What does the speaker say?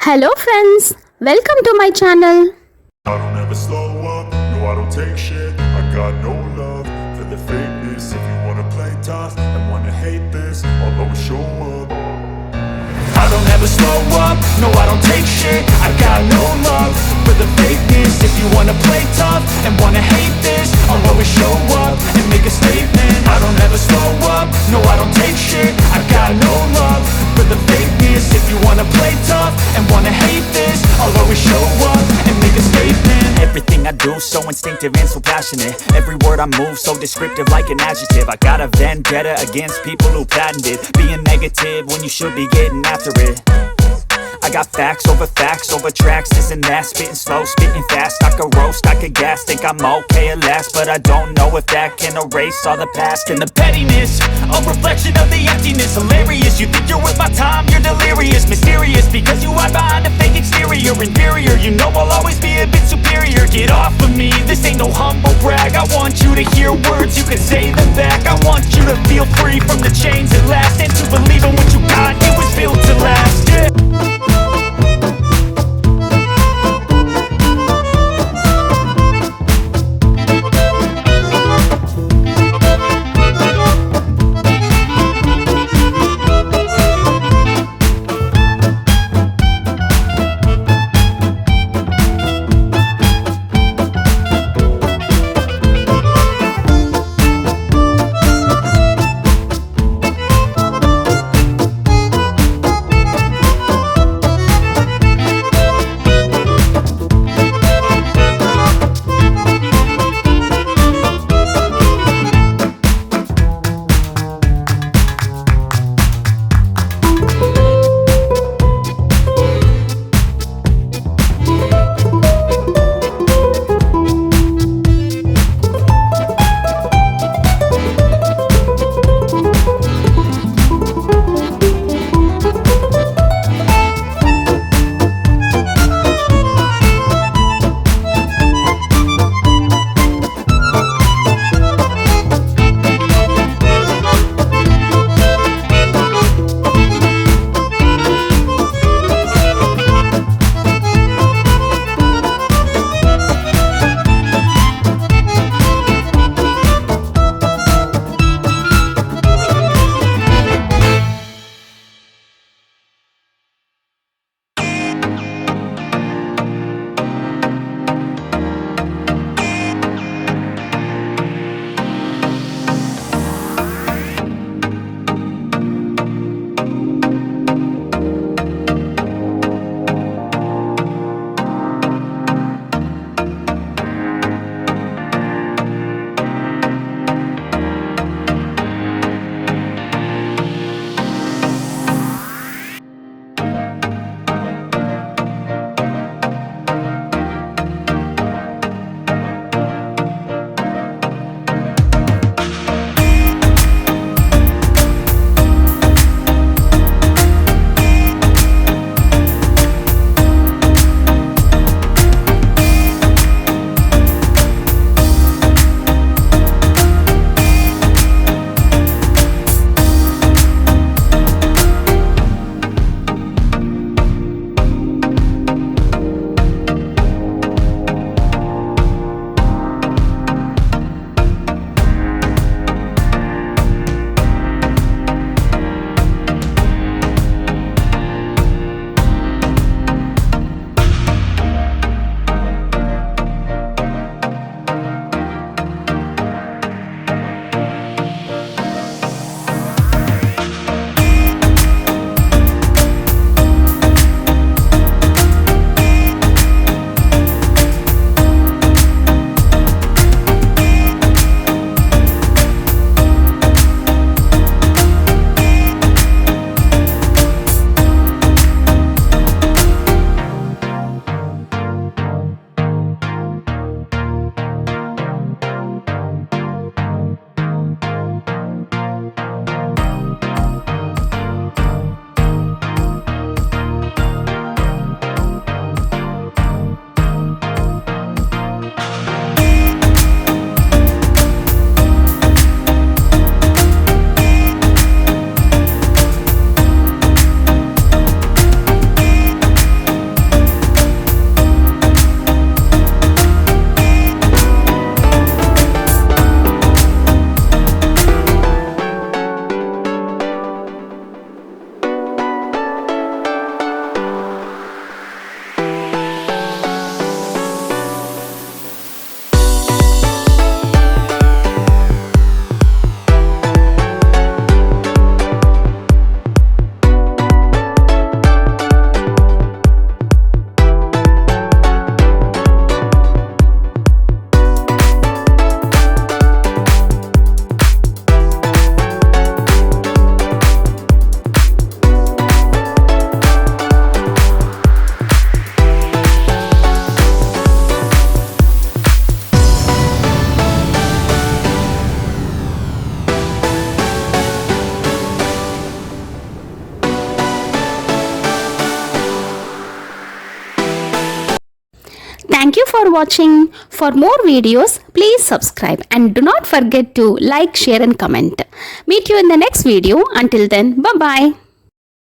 Hello friends, welcome to my channel. I don't ever slow up, no I don't take shit. I got no love for the fakeness. If you wanna play tough and wanna hate this, I'll always show up. I don't ever slow up, no I don't take shit. I got no love for the fakeness. If you wanna play tough and wanna hate this, I'll always show up and make a statement. I don't ever slow up, no I don't take shit. I got no love for the fakeness. If you wanna play tough and wanna hate this, I'll always show up and make a statement. Everything I do so instinctive and so passionate. Every word I move so descriptive like an adjective. I got a vendetta against people who patented being negative when you should be getting after it. I got facts over tracks, this and that. Spitting slow, spitting fast, I could roast, I could gas. Think I'm okay at last, but I don't know if that can erase all the past. And the pettiness, a reflection of the emptiness. Hilarious, you think you're worth my time, you're delirious. Mysterious, because you hide behind a fake exterior. Inferior, you know I'll always be a bit superior. Get off of me, this ain't no humble brag. I want you to hear words, you can say them back. I want you to feel free from the chains at last, and to believe in what you got, it was built to last, yeah. Thank you for watching. For more videos, please subscribe and do not forget to like, share and comment. Meet you in the next video. Until then, bye-bye.